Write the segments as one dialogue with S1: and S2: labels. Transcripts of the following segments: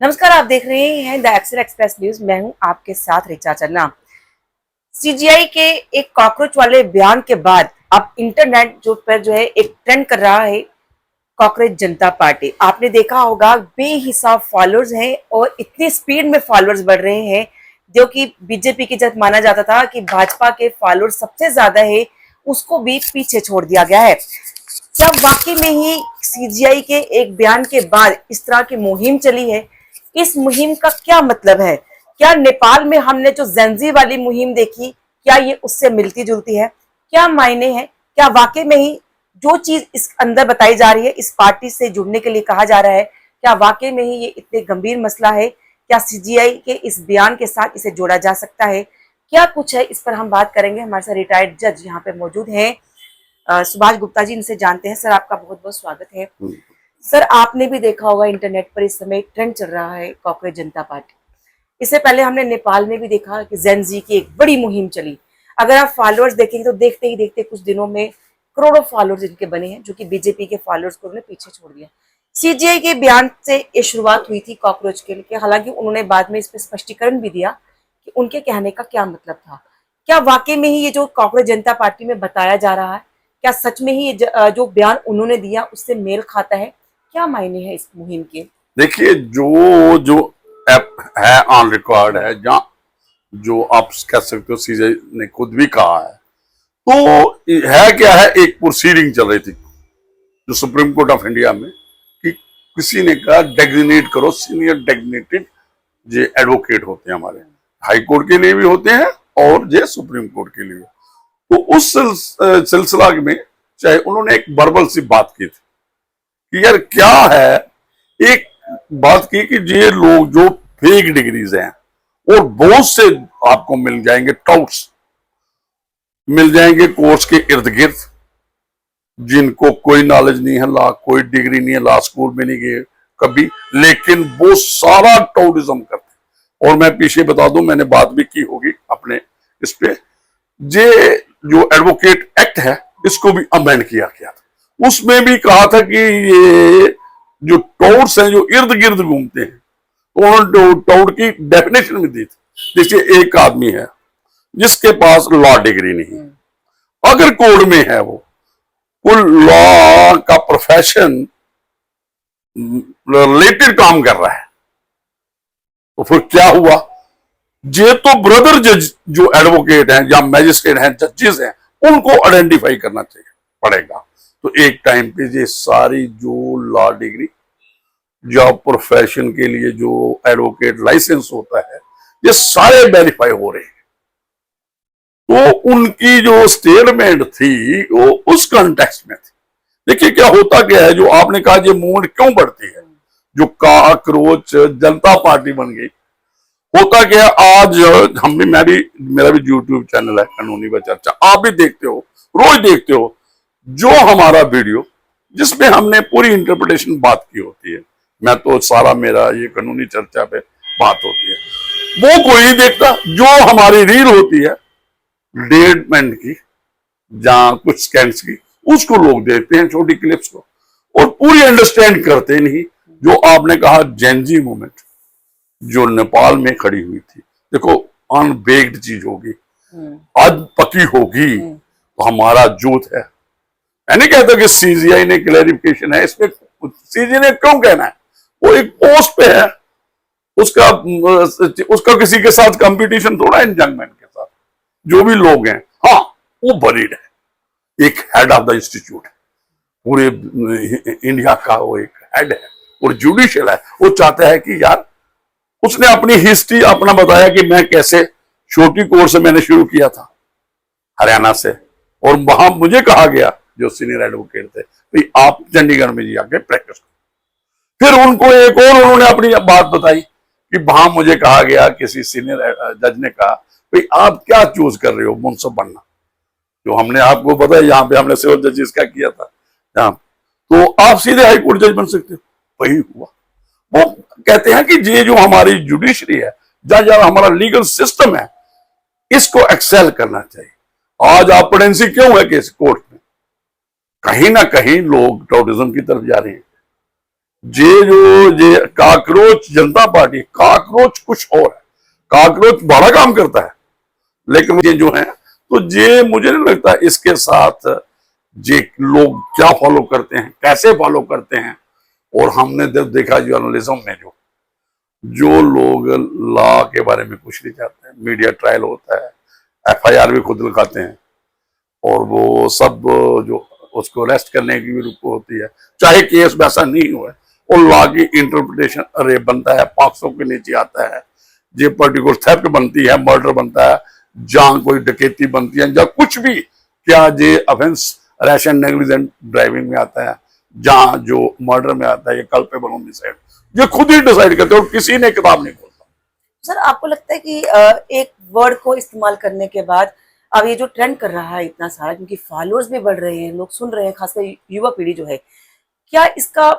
S1: नमस्कार, आप देख रहे हैं द एक्सेल एक्सप्रेस न्यूज। मैं हूं आपके साथ रिचा चन्ना। सीजीआई के एक कॉकरोच वाले बयान के बाद अब इंटरनेट जो है एक ट्रेंड कर रहा है कॉकरोच जनता पार्टी। आपने देखा होगा बेहिसाब फॉलोअर्स हैं और इतनी स्पीड में फॉलोअर्स बढ़ रहे हैं जो कि बीजेपी की जब माना जाता था कि भाजपा के फॉलोअर्स सबसे ज्यादा है, उसको भी पीछे छोड़ दिया गया है। क्या वाकई में ही सीजीआई के एक बयान के बाद इस तरह की मुहिम चली है? इस मुहिम का क्या मतलब है? क्या नेपाल में हमने जो जेंजी वाली मुहिम देखी, क्या ये उससे मिलती जुलती है? क्या मायने हैं? क्या वाकई में ही जो चीज इस अंदर बताई जा रही है, इस पार्टी से जुड़ने के लिए कहा जा रहा है, क्या वाकई में ही ये इतने गंभीर मसला है? क्या सीजीआई के इस बयान के साथ इसे जोड़ा जा सकता है? क्या कुछ है, इस पर हम बात करेंगे। हमारे साथ रिटायर्ड जज यहाँ पे मौजूद हैं, सुभाष गुप्ता जी, इनसे जानते हैं। सर, आपका बहुत बहुत स्वागत है। सर, आपने भी देखा होगा इंटरनेट पर इस समय ट्रेंड चल रहा है कॉकरोच जनता पार्टी। इससे पहले हमने नेपाल में भी देखा कि जेनजी की एक बड़ी मुहिम चली। अगर आप फॉलोअर्स देखेंगे तो देखते ही देखते कुछ दिनों में करोड़ों फॉलोअर्स इनके बने हैं, जो कि बीजेपी के फॉलोअर्स को उन्होंने पीछे छोड़ दिया। सीजीआई के बयान से ये शुरुआत हुई थी कॉकरोच के लिए। हालांकि उन्होंने बाद में इस पर स्पष्टीकरण भी दिया कि उनके कहने का क्या मतलब था। क्या वाकई में ही ये जो कॉकरोच जनता पार्टी में बताया जा रहा है, क्या सच में ही जो बयान उन्होंने दिया उससे मेल खाता है? क्या मायने हैं इस मुहिम के?
S2: देखिए, जो जो ऐप है ऑन रिकॉर्ड है, जहाँ जो आप कह सकते हो सीजे ने खुद भी कहा है, तो है क्या है, एक प्रोसीडिंग चल रही थी जो सुप्रीम कोर्ट ऑफ इंडिया में कि किसी ने कहा डेजिग्नेट करो सीनियर डेजिग्नेटेड जो एडवोकेट होते हैं हमारे हाई कोर्ट के लिए भी होते हैं और जो सुप्रीम कोर्ट के लिए। तो उस सिलसिला में चाहे उन्होंने एक वर्बल सी बात की थी कि यार क्या है, एक बात की कि ये लोग जो फेक डिग्रीज हैं और बहुत से आपको मिल जाएंगे, टाउट्स मिल जाएंगे कोर्स के इर्द गिर्द, जिनको कोई नॉलेज नहीं है, ला कोई डिग्री नहीं है, ला स्कूल में नहीं गए कभी, लेकिन वो सारा टाउटिज्म करते। और मैं पीछे बता दूं, मैंने बात भी की होगी अपने इस पे, जे जो एडवोकेट एक्ट है इसको भी अमेंड किया गया था। उसमें भी कहा था कि ये जो टाउट्स हैं जो इर्द गिर्द घूमते हैं, तो उन्होंने टाउट की डेफिनेशन भी दी थी। जैसे एक आदमी है जिसके पास लॉ डिग्री नहीं है, अगर कोर्ट में है, वो लॉ का प्रोफेशन रिलेटेड काम कर रहा है, तो फिर क्या हुआ? ये तो ब्रदर जज जो एडवोकेट हैं या मैजिस्ट्रेट हैं, जजेस हैं, उनको आइडेंटिफाई करना चाहिए पड़ेगा। तो एक टाइम पे ये सारी जो लॉ डिग्री जॉब प्रोफेशन के लिए जो एडवोकेट लाइसेंस होता है, ये सारे वेरीफाई हो रहे हैं। तो उनकी जो स्टेटमेंट थी वो उस कॉन्टेक्स्ट में थी। देखिए क्या होता क्या है, जो आपने कहा ये मूवमेंट क्यों बढ़ती है, जो कॉकरोच जनता पार्टी बन गई, होता क्या है, आज हम भी, मैं भी, मेरा भी यूट्यूब चैनल है कानूनी व चर्चा, आप भी देखते हो, रोज देखते हो, जो हमारा वीडियो जिसमें हमने पूरी इंटरप्रिटेशन बात की होती है, मैं तो सारा मेरा ये कानूनी चर्चा पे बात होती है, वो कोई नहीं देखता। जो हमारी रील होती है 1.5 मिनट की, जहां कुछ स्कैंड्स की, उसको लोग देखते हैं, छोटी क्लिप्स को, और पूरी अंडरस्टैंड करते नहीं। जो आपने कहा जेनजी मूवमेंट जो नेपाल में खड़ी हुई थी, देखो अनबेक्ड चीज होगी, आज पकी होगी, तो हमारा यूथ है। मैं नहीं कहता कि सीजीआई ने क्लैरिफिकेशन है इसमें, सीजीआई ने क्यों कहना है, वो एक पोस्ट पे है, उसका उसका किसी के साथ कंपटीशन थोड़ा है, जंगमैन के साथ जो भी लोग हैं। हाँ, वो बरीड है, एक हेड ऑफ द इंस्टीट्यूट है, पूरे इंडिया का वो एक हेड है और जुडिशियल है। वो चाहता है कि यार, उसने अपनी हिस्ट्री अपना बताया कि मैं कैसे छोटी कोर्स से मैंने शुरू किया था हरियाणा से, और वहां मुझे कहा गया, जो सीनियर एडवोकेट थे, कि आप चंडीगढ़ में जाके प्रैक्टिस करो। फिर उनको एक और उन्होंने अपनी बात बताई कि वहां मुझे कहा गया, किसी सीनियर जज ने कहा, भाई आप क्या चूज कर रहे हो, मुंसफ बनना, जो हमने आपको बताया यहाँ पे हमने सिविल जजेस का किया था, यहाँ तो आप सीधे हाई कोर्ट जज बन सकते हो। वही हुआ। वो कहते हैं कि ये जो हमारी जुडिशरी है, जहां जहां हमारा लीगल सिस्टम है, इसको एक्सेल करना चाहिए। आज ऑपरेंसी क्यों है केस कोर्ट में? कहीं ना कहीं लोग टाउटिज्म की तरफ जा रहे हैं। ये काकरोच जनता पार्टी, काकरोच कुछ और है, काकरोच बड़ा काम करता है, लेकिन ये जो है तो ये मुझे नहीं लगता इसके साथ ये लोग क्या फॉलो करते हैं, कैसे फॉलो करते हैं। और हमने देखा जर्नलिज्म में जो लोग लॉ के बारे में कुछ नहीं चाहते हैं, मीडिया ट्रायल होता है, एफआईआर भी खुद लिखाते हैं, और वो सब जो उसको अरेस्ट करने की भी रुक होती है, चाहे केस वैसा नहीं हुआ, और लॉ की इंटरप्रिटेशन अरे बनता है, पॉक्सो के नीचे आता है, ये पर्टिकुलर थेफ्ट बनती है, मर्डर बनता है, जहां कोई डकैती बनती है, या कुछ भी, क्या ये offence rash and negligent driving में आता है, जहां जो मर्डर में आता है, ये कल्पेबल होमिसाइड, ये खुद ही डिसाइड करते हैं और किसी ने किताब नहीं खोलता।
S1: सर आपको लगता है कि एक वर्ड को इस्तेमाल करने के बाद अब ये जो ट्रेंड कर रहा है इतना सारा, क्योंकि फॉलोअर्स भी बढ़ रहे हैं, लोग सुन रहे हैं, खासकर युवा पीढ़ी जो है, क्या इसका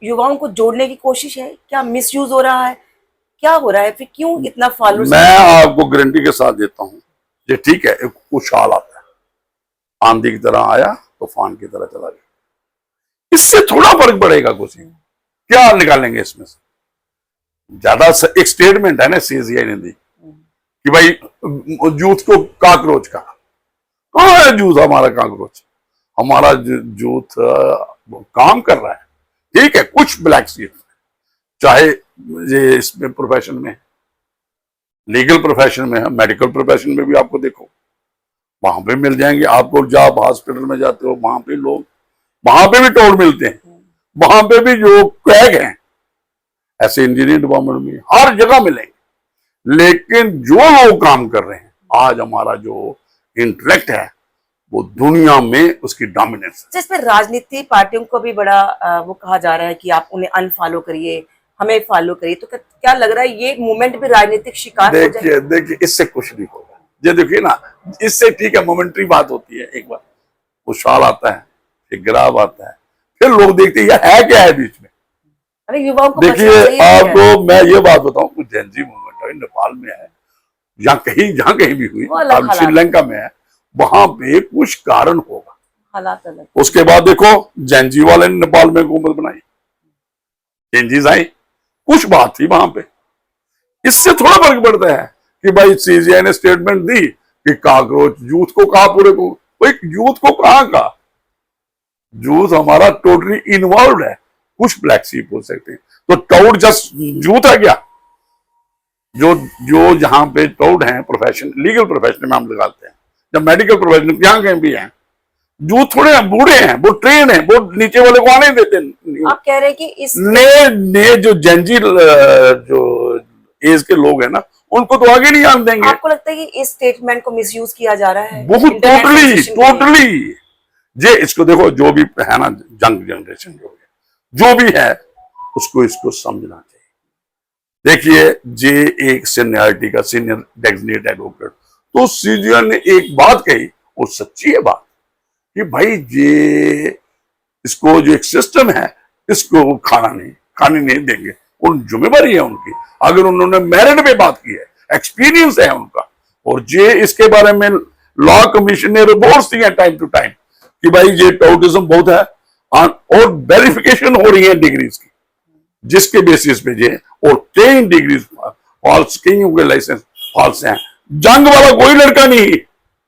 S1: युवाओं को जोड़ने की कोशिश है, क्या मिसयूज हो रहा है, क्या हो रहा है, फिर क्यों इतना फॉलोअर्स?
S2: मैं आपको गारंटी के साथ देता हूं, ये ठीक है, एक उछाल आता है, आंधी की तरह आया, तूफान की तरह चला गया, इससे थोड़ा फर्क पड़ेगा, कुछ क्या निकालेंगे इसमें से? ज्यादा एक स्टेटमेंट है ना सीजीआई ने दी कि भाई यूथ को काकरोच का, कहाँ है यूथ हमारा काकरोच? हमारा यूथ काम कर रहा है, ठीक है, कुछ ब्लैक सीट, चाहे ये इसमें प्रोफेशन में, लीगल प्रोफेशन में है, मेडिकल प्रोफेशन में भी आपको देखो, वहां पे मिल जाएंगे आपको, जब आप हॉस्पिटल में जाते हो वहां पे लोग, वहां पे भी टोल मिलते हैं, वहां पे भी जो क्रैक हैं, ऐसे इंजीनियरिंग डिपार्टमेंट में हर जगह मिलेंगे। लेकिन जो लोग काम कर रहे हैं, आज हमारा जो इंटेलेक्ट है वो दुनिया में उसकी डोमिनेंस है।
S1: जिसमें राजनीति पार्टियों को भी बड़ा वो कहा जा रहा है कि आप उन्हें अनफॉलो करिए, हमें फॉलो करिए, तो क्या लग रहा है ये मूवमेंट भी राजनीतिक शिकार हो जाए?
S2: देखिए इससे कुछ नहीं होगा, ये देखिए ना, इससे ठीक है मोमेंट्री बात होती है, एक बार उछाल आता है, फिर गिराव आता है, फिर लोग देखते हैं है क्या है बीच में।
S1: अरे युवाओं को
S2: देखिए आपको मैं ये बात बताऊं, कुछ जेनजी मूवमेंट है, नेपाल में है, या जहां कहीं भी हुई, अब श्रीलंका में है, वहां पे कुछ कारण होगा,
S1: हालात अलग।
S2: उसके बाद देखो जेनजी वाले ने नेपाल में हुकूमत बनाई, चेंजेस आई, कुछ बात थी वहां पे, इससे थोड़ा फर्क पड़ता है कि भाई सीजीआई ने स्टेटमेंट दी कि काकरोच यूथ को कहा, पूरे को, यूथ को कहा का, यूथ हमारा टोटली इन्वॉल्व है, कुछ ब्लैक सीप हो सकते हैं, तो टाउट जस्ट यूथ है क्या? जो जहां पे टाउट है प्रोफेशन, लीगल प्रोफेशन में हम लगाते हैं, जब मेडिकल प्रोफेशन यहाँ कहीं भी है, जो थोड़े बूढ़े हैं, वो ट्रेन है, वो नीचे वाले को आने देते हैं।
S1: आप कह रहे हैं कि इस
S2: ने जो जेनजी जो एज के लोग हैं ना, उनको तो आगे नहीं आने देंगे।
S1: आपको लगता है कि इस स्टेटमेंट को मिसयूज किया जा रहा है?
S2: बहुत टोटली ये इसको देखो, जो भी है ना, यंग जनरेशन जो भी है, उसको इसको समझना चाहिए। देखिए ये एक सीनियरिटी का, सीनियर डेजिग्नेटेड एडवोकेट, तो सीजीआई ने एक बात कही और सच्ची है बात, कि भाई ये इसको जो एक सिस्टम है, इसको खाने नहीं देंगे, उन जिम्मेवारी है उनकी, अगर उन्होंने मेरिट पे बात की है, एक्सपीरियंस है उनका, और ये इसके बारे में लॉ कमीशन ने रिपोर्ट्स दी है टाइम टू टाइम कि भाई ये टाउटिज्म बहुत है, और वेरिफिकेशन हो रही है डिग्रीज की, जिसके बेसिस पे ये, और कई डिग्रीज फॉल्स, कईयों के लाइसेंस फॉल्स हैं। जंग वाला कोई लड़का नहीं,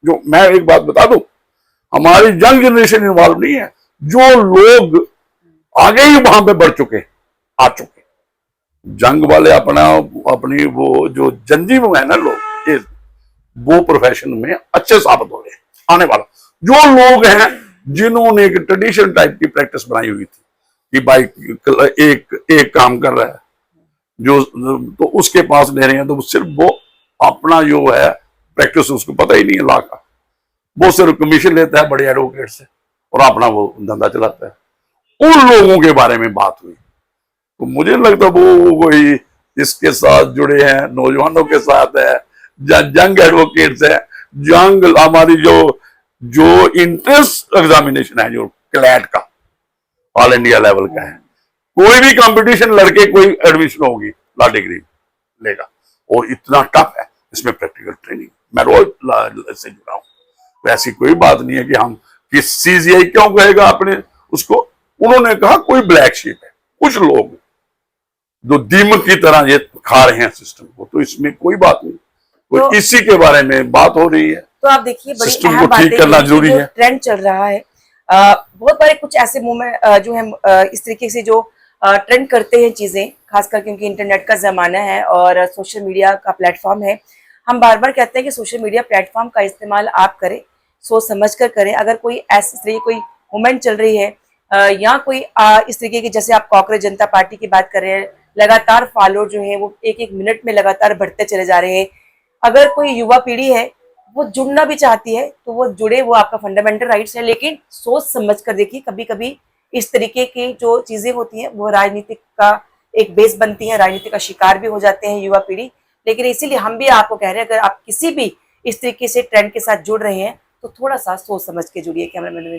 S2: जो मैं एक बात बता दूं, हमारी यंग जनरेशन इन्वॉल्व नहीं है, जो लोग आगे ही वहां पे बढ़ चुके, आ चुके, जंग वाले अपनी वो जो जंजी में है ना लोग, वो प्रोफेशन में अच्छे साबित हो रहे हैं आने वाला। जो लोग हैं जिन्होंने एक ट्रेडिशन टाइप की प्रैक्टिस बनाई हुई थी कि भाई एक काम कर रहा है, जो तो उसके पास ले रहे हैं, तो सिर्फ वो अपना जो है प्रैक्टिस उसको पता ही नहीं है लॉ का, वो सिर्फ कमीशन लेता है बड़े एडवोकेट से और अपना वो धंधा चलाता है। उन लोगों के बारे में बात हुई, तो मुझे लगता वो वही इसके साथ जुड़े हैं, नौजवानों के साथ है, जंग एडवोकेट्स है, जंग हमारी जो इंट्रेंस एग्जामिनेशन है, जो क्लैट का ऑल इंडिया लेवल का है, कोई भी कंपटीशन लड़के कोई एडमिशन होगी लॉ डिग्री लेगा, और इतना टफ है इसमें प्रैक्टिकल ट्रेनिंग, मैं रोज से जुड़ा हूं, तो ऐसी कोई बात नहीं है कि हम कि सीजीआई क्यों कहेगा अपने उसको, उन्होंने कहा कोई ब्लैक शीप है, कुछ लोग जो दीमक की तरह ये खा रहे हैं सिस्टम को, तो इसमें कोई बात नहीं, तो इसी के बारे में बात हो रही है।
S1: तो आप देखिए बड़ी
S2: सिस्टम
S1: अहम
S2: को ठीक करना
S1: बात
S2: जरूरी है।
S1: ट्रेंड चल रहा है, बहुत बारे कुछ ऐसे मूवमेंट जो है इस तरीके से जो ट्रेंड करते हैं चीजें, खासकर क्योंकि इंटरनेट का जमाना है और सोशल मीडिया का प्लेटफॉर्म है। हम बार बार कहते हैं कि सोशल मीडिया प्लेटफॉर्म का इस्तेमाल आप करें, सोच समझ कर करें। अगर कोई ऐसी तरीके कोई मूवमेंट चल रही है या कोई इस तरीके की, जैसे आप कांग्रेस जनता पार्टी की बात कर रहे हैं, लगातार फॉलोअर जो है वो एक एक मिनट में लगातार बढ़ते चले जा रहे हैं। अगर कोई युवा पीढ़ी है वो जुड़ना भी चाहती है तो वो जुड़े, वो आपका फंडामेंटल राइट्स है, लेकिन सोच समझ कर देखिए। कभी कभी इस तरीके की जो चीजें होती हैं वो राजनीतिक का एक बेस बनती है, राजनीति का शिकार भी हो जाते हैं युवा पीढ़ी। लेकिन इसीलिए हम भी आपको कह रहे हैं, अगर आप किसी भी इस तरीके से ट्रेंड के साथ जुड़ रहे हैं तो थोड़ा सा सोच समझ के जुड़िए। कैमरामैन